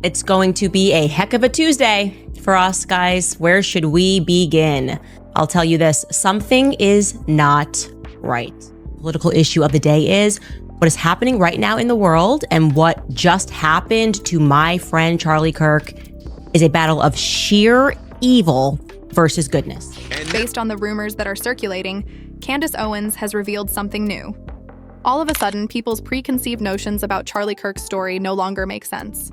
It's going to be a heck of a Tuesday for us, guys. Where should we begin? I'll tell you this, something is not right. The political issue of the day is what is happening right now in the world, and what just happened to my friend Charlie Kirk is a battle of sheer evil versus goodness. Based on the rumors that are circulating, Candace Owens has revealed something new. All of a sudden, people's preconceived notions about Charlie Kirk's story no longer make sense.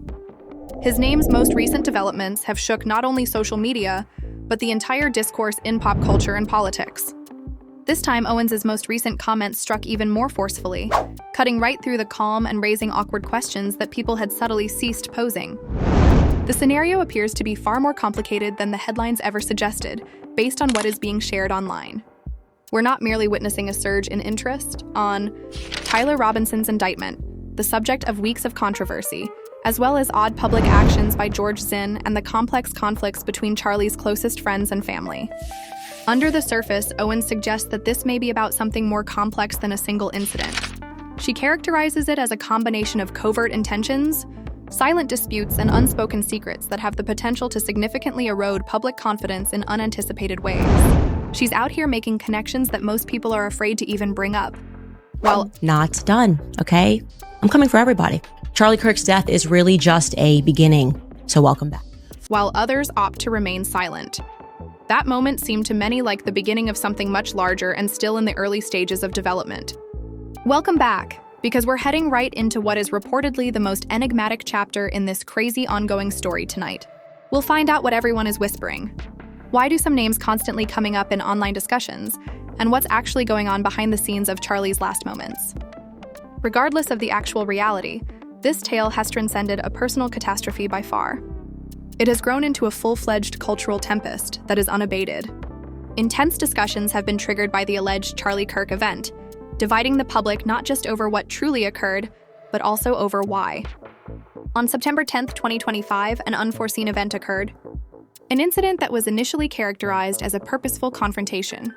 His name's most recent developments have shook not only social media, but the entire discourse in pop culture and politics. This time, Owens' most recent comments struck even more forcefully, cutting right through the calm and raising awkward questions that people had subtly ceased posing. The scenario appears to be far more complicated than the headlines ever suggested, based on what is being shared online. We're not merely witnessing a surge in interest on Tyler Robinson's indictment, the subject of weeks of controversy, as well as odd public actions by George Zinn and the complex conflicts between Charlie's closest friends and family. Under the surface, Owens suggests that this may be about something more complex than a single incident. She characterizes it as a combination of covert intentions, silent disputes, and unspoken secrets that have the potential to significantly erode public confidence in unanticipated ways. She's out here making connections that most people are afraid to even bring up. Well, not done, okay? I'm coming for everybody. Charlie Kirk's death is really just a beginning, so welcome back. While others opt to remain silent. That moment seemed to many like the beginning of something much larger and still in the early stages of development. Welcome back, because we're heading right into what is reportedly the most enigmatic chapter in this crazy ongoing story tonight. We'll find out what everyone is whispering. Why do some names constantly coming up in online discussions, and what's actually going on behind the scenes of Charlie's last moments? Regardless of the actual reality, this tale has transcended a personal catastrophe by far. It has grown into a full-fledged cultural tempest that is unabated. Intense discussions have been triggered by the alleged Charlie Kirk event, dividing the public not just over what truly occurred, but also over why. On September 10, 2025, an unforeseen event occurred. An incident that was initially characterized as a purposeful confrontation.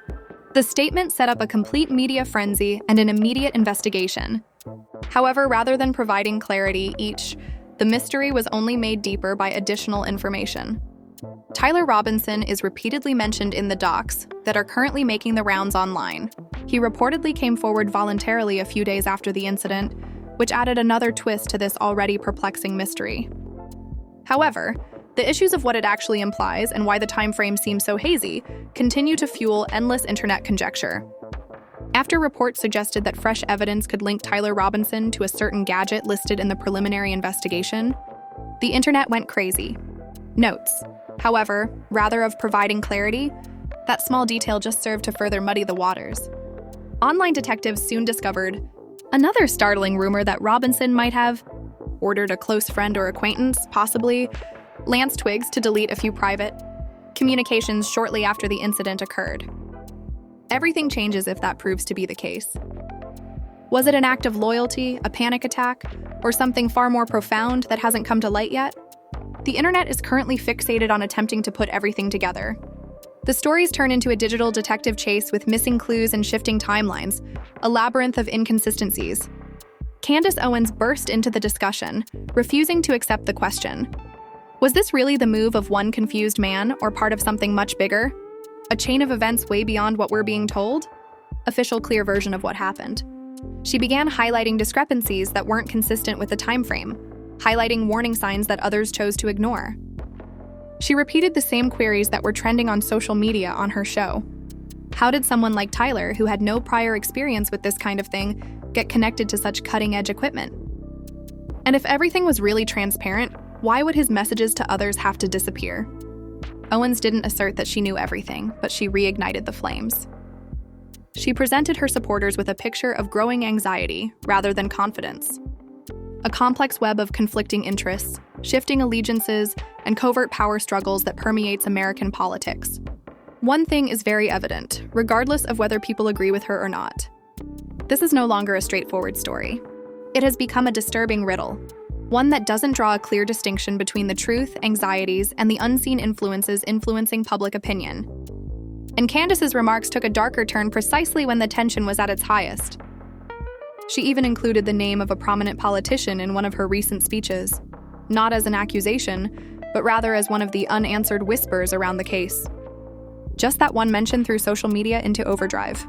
The statement set up a complete media frenzy and an immediate investigation. However, rather than providing clarity, the mystery was only made deeper by additional information. Tyler Robinson is repeatedly mentioned in the docs that are currently making the rounds online. He reportedly came forward voluntarily a few days after the incident, which added another twist to this already perplexing mystery. However, the issues of what it actually implies and why the time frame seems so hazy continue to fuel endless internet conjecture. After reports suggested that fresh evidence could link Tyler Robinson to a certain gadget listed in the preliminary investigation, the internet went crazy. Notes, however, rather of providing clarity, that small detail just served to further muddy the waters. Online detectives soon discovered another startling rumor that Robinson might have ordered a close friend or acquaintance, possibly Lance Twiggs, to delete a few private communications shortly after the incident occurred. Everything changes if that proves to be the case. Was it an act of loyalty, a panic attack, or something far more profound that hasn't come to light yet? The internet is currently fixated on attempting to put everything together. The stories turn into a digital detective chase with missing clues and shifting timelines, a labyrinth of inconsistencies. Candace Owens burst into the discussion, refusing to accept the question. Was this really the move of one confused man, or part of something much bigger? A chain of events way beyond what we're being told? Official clear version of what happened. She began highlighting discrepancies that weren't consistent with the time frame, highlighting warning signs that others chose to ignore. She repeated the same queries that were trending on social media on her show. How did someone like Tyler, who had no prior experience with this kind of thing, get connected to such cutting-edge equipment? And if everything was really transparent, why would his messages to others have to disappear? Owens didn't assert that she knew everything, but she reignited the flames. She presented her supporters with a picture of growing anxiety rather than confidence. A complex web of conflicting interests, shifting allegiances, and covert power struggles that permeates American politics. One thing is very evident, regardless of whether people agree with her or not. This is no longer a straightforward story. It has become a disturbing riddle, one that doesn't draw a clear distinction between the truth, anxieties, and the unseen influences influencing public opinion. And Candace's remarks took a darker turn precisely when the tension was at its highest. She even included the name of a prominent politician in one of her recent speeches. not as an accusation, but rather as one of the unanswered whispers around the case. Just that one mention threw social media into overdrive.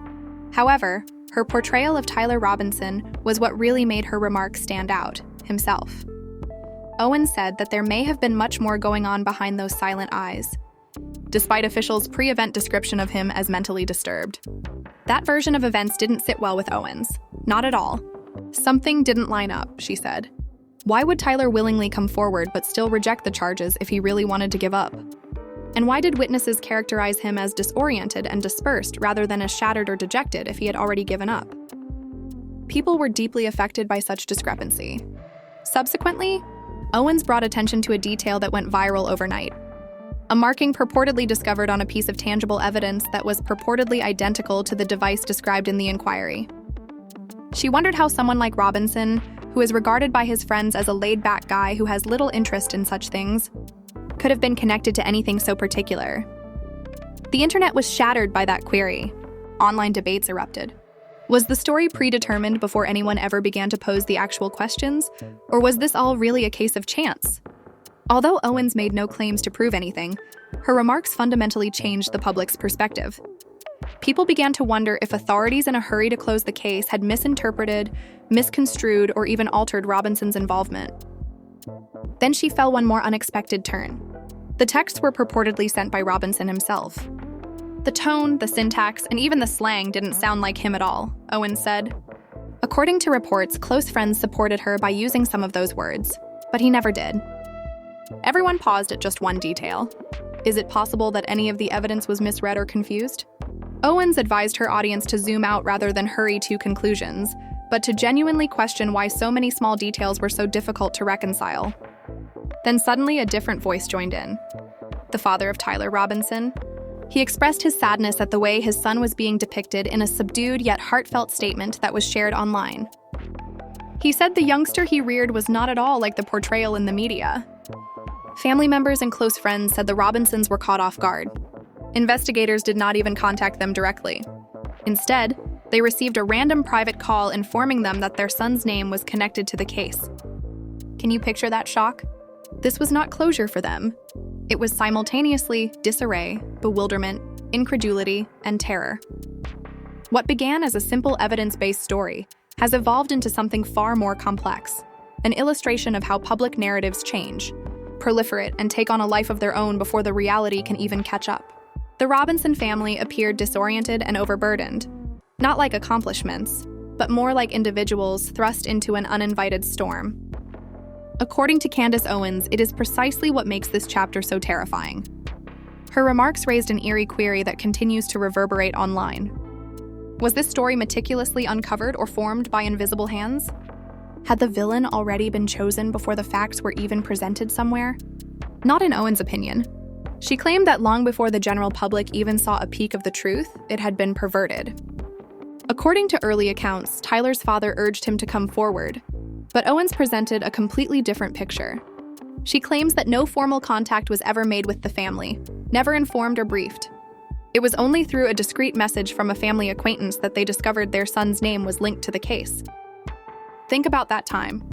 However, her portrayal of Tyler Robinson was what really made her remarks stand out, himself. Owens said that there may have been much more going on behind those silent eyes, despite officials' pre-event description of him as mentally disturbed. That version of events didn't sit well with Owens. Not at all. Something didn't line up, she said. Why would Tyler willingly come forward but still reject the charges if he really wanted to give up? And why did witnesses characterize him as disoriented and dispersed rather than as shattered or dejected if he had already given up? People were deeply affected by such discrepancy. Subsequently, Owens brought attention to a detail that went viral overnight. A marking purportedly discovered on a piece of tangible evidence that was purportedly identical to the device described in the inquiry. She wondered how someone like Robinson, who is regarded by his friends as a laid-back guy who has little interest in such things, could have been connected to anything so particular. The internet was shattered by that query. Online debates erupted. Was the story predetermined before anyone ever began to pose the actual questions, or was this all really a case of chance? Although Owens made no claims to prove anything, her remarks fundamentally changed the public's perspective. People began to wonder if authorities in a hurry to close the case had misinterpreted, misconstrued, or even altered Robinson's involvement. Then she fell one more unexpected turn. The texts were purportedly sent by Robinson himself. The tone, the syntax, and even the slang didn't sound like him at all, Owens said. According to reports, close friends supported her by using some of those words, but he never did. Everyone paused at just one detail. Is it possible that any of the evidence was misread or confused? Owens advised her audience to zoom out rather than hurry to conclusions, but to genuinely question why so many small details were so difficult to reconcile. Then suddenly a different voice joined in. The father of Tyler Robinson. He expressed his sadness at the way his son was being depicted in a subdued yet heartfelt statement that was shared online. He said the youngster he reared was not at all like the portrayal in the media. Family members and close friends said the Robinsons were caught off guard. Investigators did not even contact them directly. Instead, they received a random private call informing them that their son's name was connected to the case. Can you picture that shock? This was not closure for them. It was simultaneously disarray, bewilderment, incredulity, and terror. What began as a simple evidence-based story has evolved into something far more complex, an illustration of how public narratives change, proliferate, and take on a life of their own before the reality can even catch up. The Robinson family appeared disoriented and overburdened, not like accomplishments, but more like individuals thrust into an uninvited storm. According to Candace Owens, it is precisely what makes this chapter so terrifying. Her remarks raised an eerie query that continues to reverberate online. Was this story meticulously uncovered or formed by invisible hands? Had the villain already been chosen before the facts were even presented somewhere? Not in Owens' opinion. She claimed that long before the general public even saw a peek of the truth, it had been perverted. According to early accounts, Tyler's father urged him to come forward, but Owens presented a completely different picture. She claims that no formal contact was ever made with the family, never informed or briefed. It was only through a discreet message from a family acquaintance that they discovered their son's name was linked to the case. Think about that time,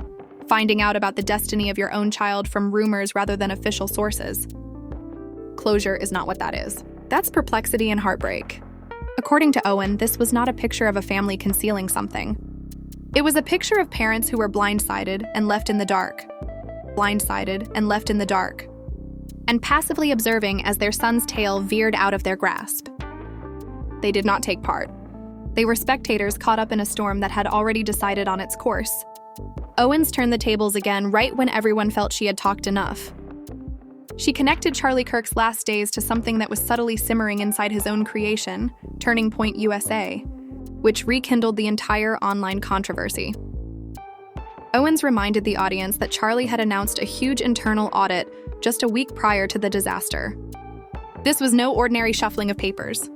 finding out about the destiny of your own child from rumors rather than official sources. Closure is not what that is. That's perplexity and heartbreak. According to Owen, this was not a picture of a family concealing something. It was a picture of parents who were blindsided and left in the dark. Blindsided and left in the dark. And passively observing as their son's tail veered out of their grasp. They did not take part. They were spectators caught up in a storm that had already decided on its course. Owens turned the tables again right when everyone felt she had talked enough. She connected Charlie Kirk's last days to something that was subtly simmering inside his own creation, Turning Point USA, which rekindled the entire online controversy. Owens reminded the audience that Charlie had announced a huge internal audit just a week prior to the disaster. This was no ordinary shuffling of papers.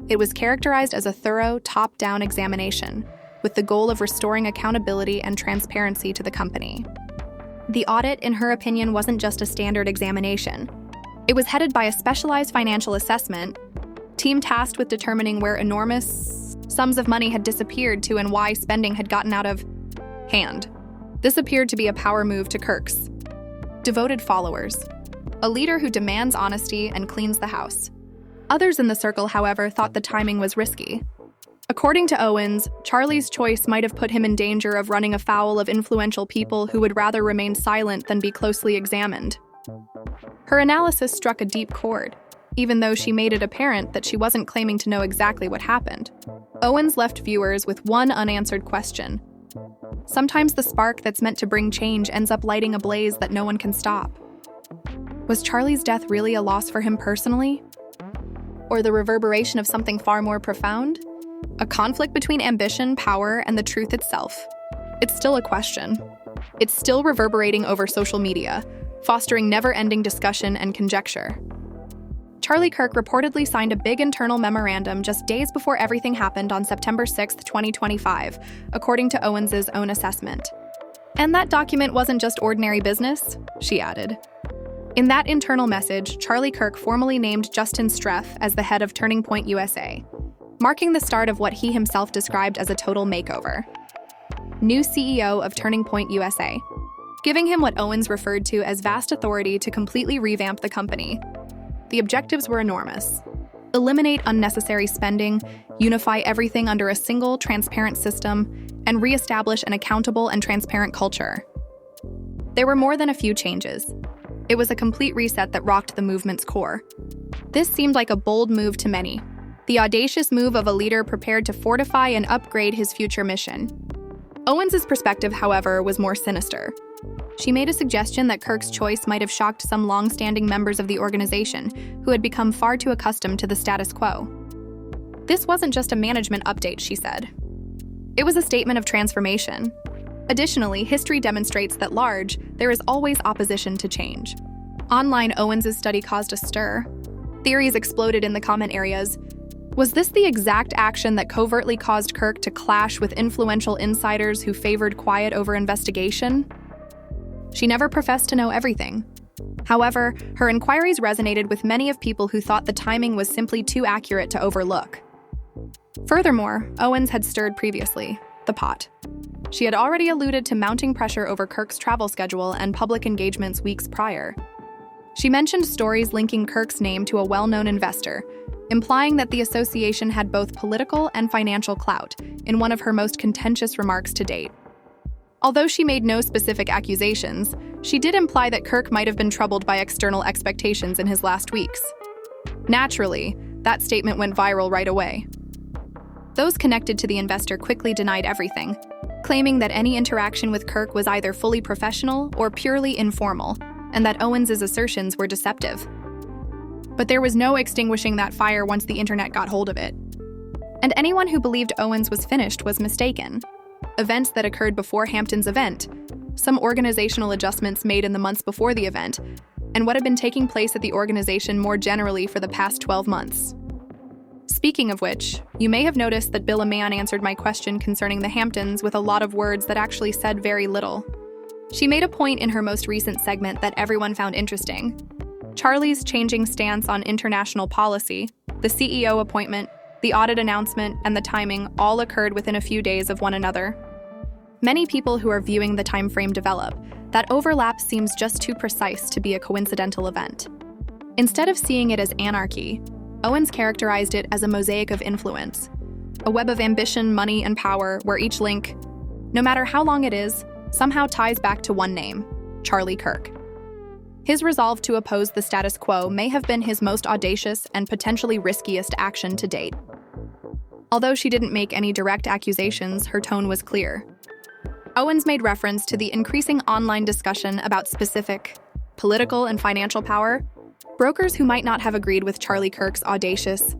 It was characterized as a thorough, top-down examination, with the goal of restoring accountability and transparency to the company. The audit, in her opinion, wasn't just a standard examination. It was headed by a specialized financial assessment team tasked with determining where enormous sums of money had disappeared to and why spending had gotten out of hand. This appeared to be a power move to Kirk's. devoted followers, a leader who demands honesty and cleans the house. Others in the circle, however, thought the timing was risky. According to Owens, Charlie's choice might have put him in danger of running afoul of influential people who would rather remain silent than be closely examined. Her analysis struck a deep chord, even though she made it apparent that she wasn't claiming to know exactly what happened. Owens left viewers with one unanswered question. Sometimes the spark that's meant to bring change ends up lighting a blaze that no one can stop. Was Charlie's death really a loss for him personally? Or the reverberation of something far more profound? A conflict between ambition, power, and the truth itself? It's still a question. It's still reverberating over social media, fostering never-ending discussion and conjecture. Charlie Kirk reportedly signed a big internal memorandum just days before everything happened on September 6, 2025, according to Owens' own assessment. And that document wasn't just ordinary business, she added. In that internal message, Charlie Kirk formally named Justin Streff as the head of Turning Point USA, marking the start of what he himself described as a total makeover. New CEO of Turning Point USA, giving him what Owens referred to as vast authority to completely revamp the company. The objectives were enormous. Eliminate unnecessary spending, unify everything under a single, transparent system, and reestablish an accountable and transparent culture. There were more than a few changes. It was a complete reset that rocked the movement's core. This seemed like a bold move to many, the audacious move of a leader prepared to fortify and upgrade his future mission. Owens' perspective, however, was more sinister. She made a suggestion that Kirk's choice might have shocked some long-standing members of the organization who had become far too accustomed to the status quo. This wasn't just a management update, she said. It was a statement of transformation. Additionally, history demonstrates that large, there is always opposition to change. Online, Owens' study caused a stir. Theories exploded in the comment areas. Was this the exact action that covertly caused Kirk to clash with influential insiders who favored quiet over investigation? She never professed to know everything. However, her inquiries resonated with many of people who thought the timing was simply too accurate to overlook. Furthermore, Owens had stirred previously, the pot. She had already alluded to mounting pressure over Kirk's travel schedule and public engagements weeks prior. She mentioned stories linking Kirk's name to a well-known investor, implying that the association had both political and financial clout in one of her most contentious remarks to date. Although she made no specific accusations, she did imply that Kirk might have been troubled by external expectations in his last weeks. Naturally, that statement went viral right away. Those connected to the investor quickly denied everything, claiming that any interaction with Kirk was either fully professional or purely informal, and that Owens' assertions were deceptive. But there was no extinguishing that fire once the internet got hold of it. And anyone who believed Owens was finished was mistaken. Events that occurred before Hampton's event, some organizational adjustments made in the months before the event, and what had been taking place at the organization more generally for the past 12 months. Speaking of which, you may have noticed that Bill Mann answered my question concerning the Hamptons with a lot of words that actually said very little. She made a point in her most recent segment that everyone found interesting. Charlie's changing stance on international policy, the CEO appointment, the audit announcement, and the timing all occurred within a few days of one another. Many people who are viewing the time frame develop, that overlap seems just too precise to be a coincidental event. Instead of seeing it as anarchy, Owens characterized it as a mosaic of influence, a web of ambition, money, and power where each link, no matter how long it is, somehow ties back to one name, Charlie Kirk. His resolve to oppose the status quo may have been his most audacious and potentially riskiest action to date. Although she didn't make any direct accusations, her tone was clear. Owens made reference to the increasing online discussion about specific political and financial power, brokers who might not have agreed with Charlie Kirk's audacious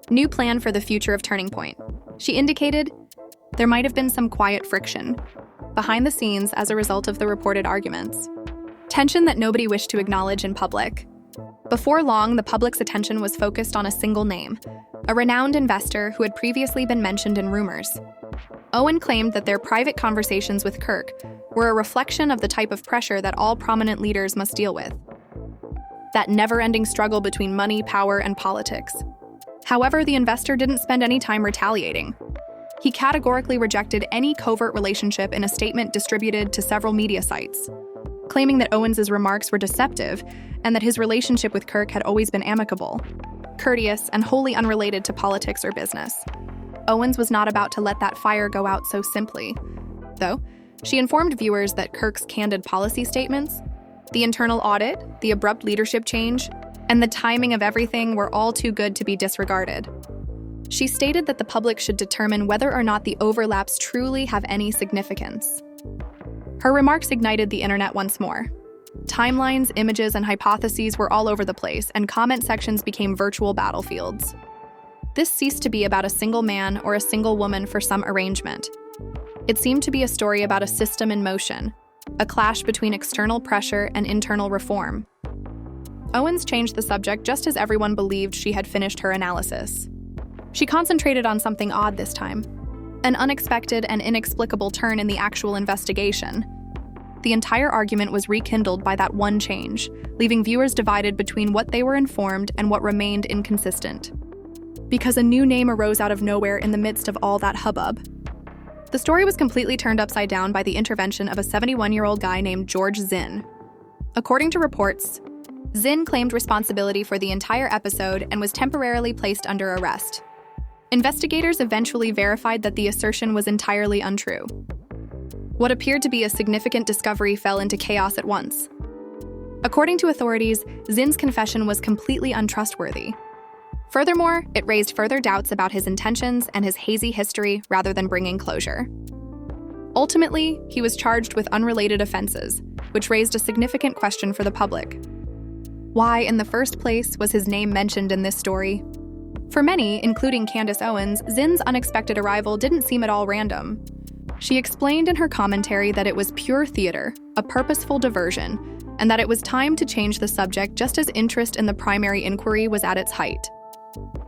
new plan for the future of Turning Point. She indicated there might have been some quiet friction behind the scenes as a result of the reported arguments. Tension that nobody wished to acknowledge in public. Before long, the public's attention was focused on a single name, a renowned investor who had previously been mentioned in rumors. Owen claimed that their private conversations with Kirk were a reflection of the type of pressure that all prominent leaders must deal with. That never-ending struggle between money, power, and politics. However, the investor didn't spend any time retaliating. He categorically rejected any covert relationship in a statement distributed to several media sites, claiming that Owens' remarks were deceptive and that his relationship with Kirk had always been amicable, courteous, and wholly unrelated to politics or business. Owens was not about to let that fire go out so simply, though. She informed viewers that Kirk's candid policy statements, the internal audit, the abrupt leadership change, and the timing of everything were all too good to be disregarded. She stated that the public should determine whether or not the overlaps truly have any significance. Her remarks ignited the internet once more. Timelines, images, and hypotheses were all over the place, and comment sections became virtual battlefields. This ceased to be about a single man or a single woman for some arrangement. It seemed to be a story about a system in motion, a clash between external pressure and internal reform. Owens changed the subject just as everyone believed she had finished her analysis. She concentrated on something odd this time, an unexpected and inexplicable turn in the actual investigation. The entire argument was rekindled by that one change, leaving viewers divided between what they were informed and what remained inconsistent. Because a new name arose out of nowhere in the midst of all that hubbub. The story was completely turned upside down by the intervention of a 71-year-old guy named George Zinn. According to reports, Zinn claimed responsibility for the entire episode and was temporarily placed under arrest. Investigators eventually verified that the assertion was entirely untrue. What appeared to be a significant discovery fell into chaos at once. According to authorities, Zinn's confession was completely untrustworthy. Furthermore, it raised further doubts about his intentions and his hazy history rather than bringing closure. Ultimately, he was charged with unrelated offenses, which raised a significant question for the public. Why, in the first place, was his name mentioned in this story? For many, including Candace Owens, Zinn's unexpected arrival didn't seem at all random. She explained in her commentary that it was pure theater, a purposeful diversion, and that it was time to change the subject just as interest in the primary inquiry was at its height.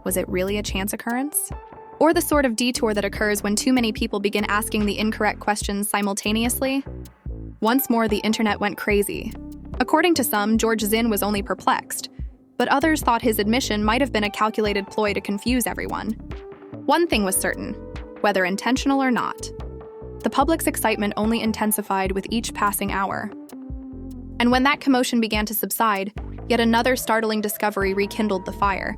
Was it really a chance occurrence? Or the sort of detour that occurs when too many people begin asking the incorrect questions simultaneously? Once more, the internet went crazy. According to some, George Zinn was only perplexed, but others thought his admission might have been a calculated ploy to confuse everyone. One thing was certain, whether intentional or not. The public's excitement only intensified with each passing hour. And when that commotion began to subside, yet another startling discovery rekindled the fire.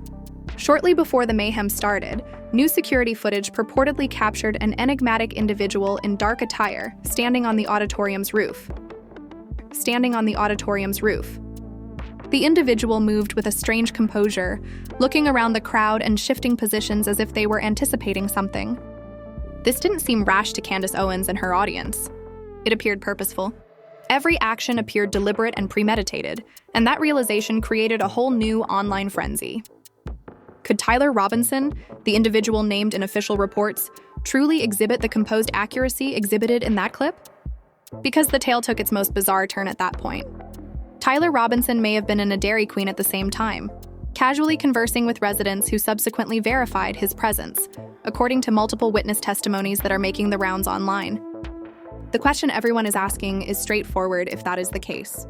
Shortly before the mayhem started, new security footage purportedly captured an enigmatic individual in dark attire standing on the auditorium's roof. The individual moved with a strange composure, looking around the crowd and shifting positions as if they were anticipating something. This didn't seem rash to Candace Owens and her audience. It appeared purposeful. Every action appeared deliberate and premeditated, and that realization created a whole new online frenzy. Could Tyler Robinson, the individual named in official reports, truly exhibit the composed accuracy exhibited in that clip? Because the tale took its most bizarre turn at that point. Tyler Robinson may have been in a Dairy Queen at the same time, casually conversing with residents who subsequently verified his presence, according to multiple witness testimonies that are making the rounds online. The question everyone is asking is straightforward if that is the case.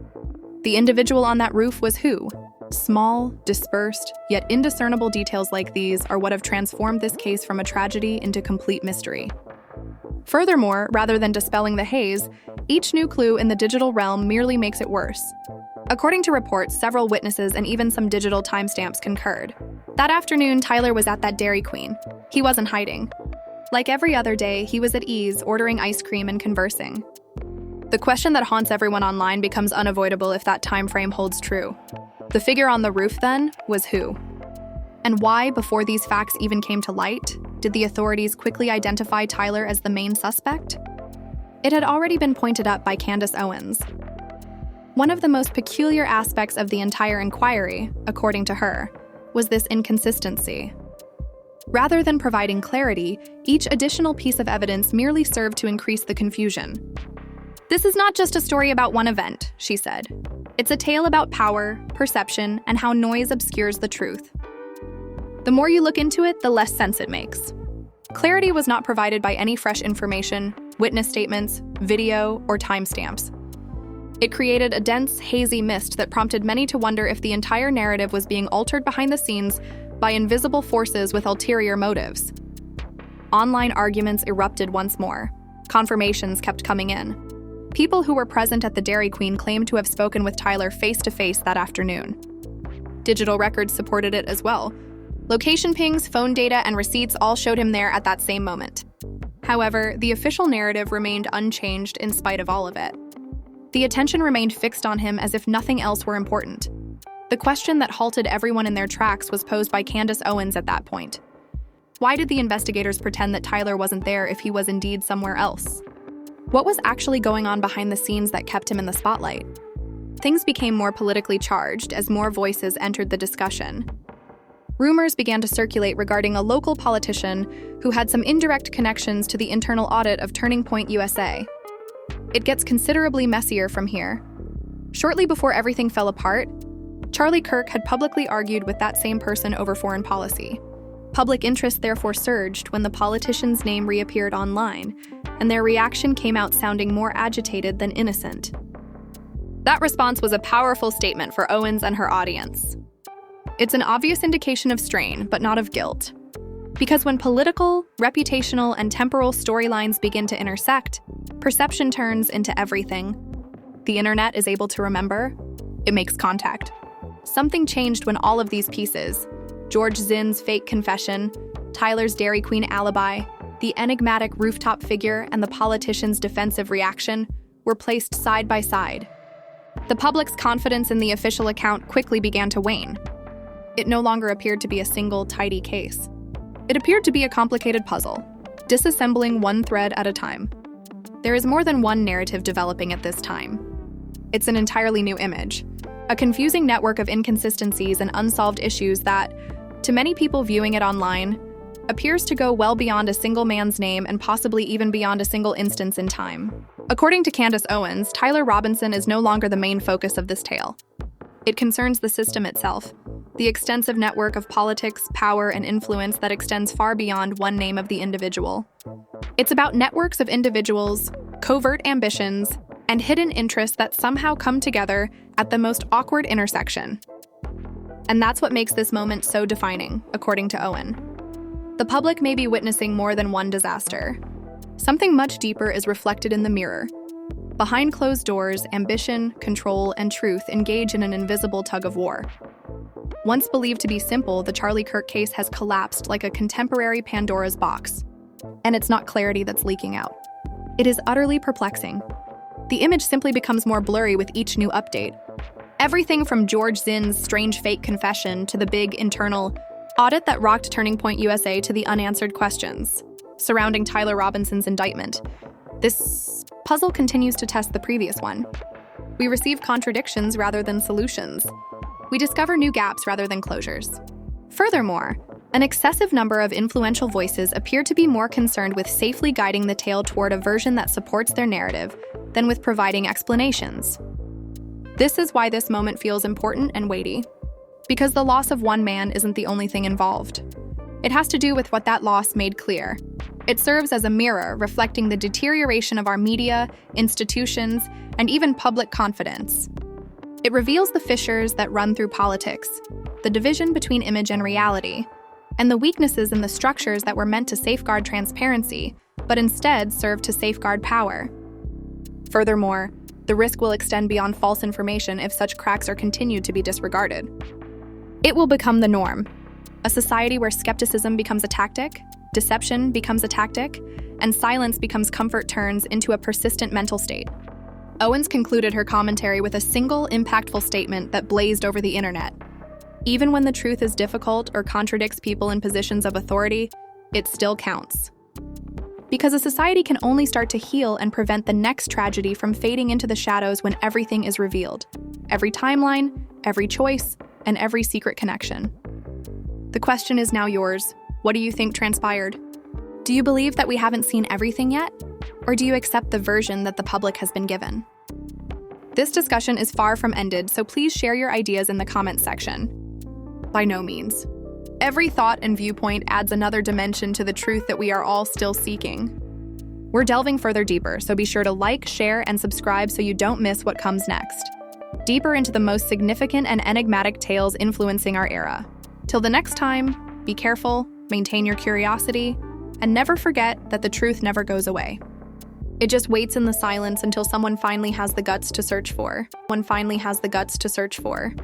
The individual on that roof was who? Small, dispersed, yet indiscernible details like these are what have transformed this case from a tragedy into complete mystery. Furthermore, rather than dispelling the haze, each new clue in the digital realm merely makes it worse. According to reports, several witnesses and even some digital timestamps concurred. That afternoon, Tyler was at that Dairy Queen. He wasn't hiding. Like every other day, he was at ease, ordering ice cream and conversing. The question that haunts everyone online becomes unavoidable if that time frame holds true. The figure on the roof, then, was who? And why, before these facts even came to light, did the authorities quickly identify Tyler as the main suspect? It had already been pointed up by Candace Owens. One of the most peculiar aspects of the entire inquiry, according to her, was this inconsistency. Rather than providing clarity, each additional piece of evidence merely served to increase the confusion. "This is not just a story about one event," she said. "It's a tale about power, perception, and how noise obscures the truth. The more you look into it, the less sense it makes." Clarity was not provided by any fresh information, witness statements, video, or timestamps. It created a dense, hazy mist that prompted many to wonder if the entire narrative was being altered behind the scenes by invisible forces with ulterior motives. Online arguments erupted once more. Confirmations kept coming in. People who were present at the Dairy Queen claimed to have spoken with Tyler face-to-face that afternoon. Digital records supported it as well. Location pings, phone data, and receipts all showed him there at that same moment. However, the official narrative remained unchanged in spite of all of it. The attention remained fixed on him as if nothing else were important. The question that halted everyone in their tracks was posed by Candace Owens at that point. Why did the investigators pretend that Tyler wasn't there if he was indeed somewhere else? What was actually going on behind the scenes that kept him in the spotlight? Things became more politically charged as more voices entered the discussion. Rumors began to circulate regarding a local politician who had some indirect connections to the internal audit of Turning Point USA. It gets considerably messier from here. Shortly before everything fell apart, Charlie Kirk had publicly argued with that same person over foreign policy. Public interest therefore surged when the politician's name reappeared online, and their reaction came out sounding more agitated than innocent. That response was a powerful statement for Owens and her audience. It's an obvious indication of strain, but not of guilt. Because when political, reputational, and temporal storylines begin to intersect, perception turns into everything. The internet is able to remember. It makes contact. Something changed when all of these pieces, George Zinn's fake confession, Tyler's Dairy Queen alibi, the enigmatic rooftop figure, and the politician's defensive reaction, were placed side by side. The public's confidence in the official account quickly began to wane. It no longer appeared to be a single, tidy case. It appeared to be a complicated puzzle, disassembling one thread at a time. There is more than one narrative developing at this time. It's an entirely new image, a confusing network of inconsistencies and unsolved issues that, to many people viewing it online, appears to go well beyond a single man's name and possibly even beyond a single instance in time. According to Candace Owens, Tyler Robinson is no longer the main focus of this tale. It concerns the system itself, the extensive network of politics, power, and influence that extends far beyond one name of the individual. It's about networks of individuals, covert ambitions, and hidden interests that somehow come together at the most awkward intersection. And that's what makes this moment so defining, according to Owen. The public may be witnessing more than one disaster. Something much deeper is reflected in the mirror. Behind closed doors, ambition, control, and truth engage in an invisible tug-of-war. Once believed to be simple, the Charlie Kirk case has collapsed like a contemporary Pandora's box. And it's not clarity that's leaking out. It is utterly perplexing. The image simply becomes more blurry with each new update. Everything from George Zinn's strange fake confession to the big internal audit that rocked Turning Point USA to the unanswered questions surrounding Tyler Robinson's indictment. This puzzle continues to test the previous one. We receive contradictions rather than solutions. We discover new gaps rather than closures. Furthermore, an excessive number of influential voices appear to be more concerned with safely guiding the tale toward a version that supports their narrative than with providing explanations. This is why this moment feels important and weighty. Because the loss of one man isn't the only thing involved. It has to do with what that loss made clear. It serves as a mirror reflecting the deterioration of our media, institutions, and even public confidence. It reveals the fissures that run through politics, the division between image and reality, and the weaknesses in the structures that were meant to safeguard transparency, but instead serve to safeguard power. Furthermore, the risk will extend beyond false information if such cracks are continued to be disregarded. It will become the norm, a society where skepticism becomes a tactic, deception becomes a tactic, and silence becomes comfort turns into a persistent mental state. Owens concluded her commentary with a single impactful statement that blazed over the internet. Even when the truth is difficult or contradicts people in positions of authority, it still counts. Because a society can only start to heal and prevent the next tragedy from fading into the shadows when everything is revealed. Every timeline, every choice, and every secret connection. The question is now yours. What do you think transpired? Do you believe that we haven't seen everything yet? Or do you accept the version that the public has been given? This discussion is far from ended, so please share your ideas in the comments section. By no means. Every thought and viewpoint adds another dimension to the truth that we are all still seeking. We're delving further deeper, so be sure to like, share, and subscribe so you don't miss what comes next. Deeper into the most significant and enigmatic tales influencing our era. Till the next time, be careful, maintain your curiosity, and never forget that the truth never goes away. It just waits in the silence until someone finally has the guts to search for.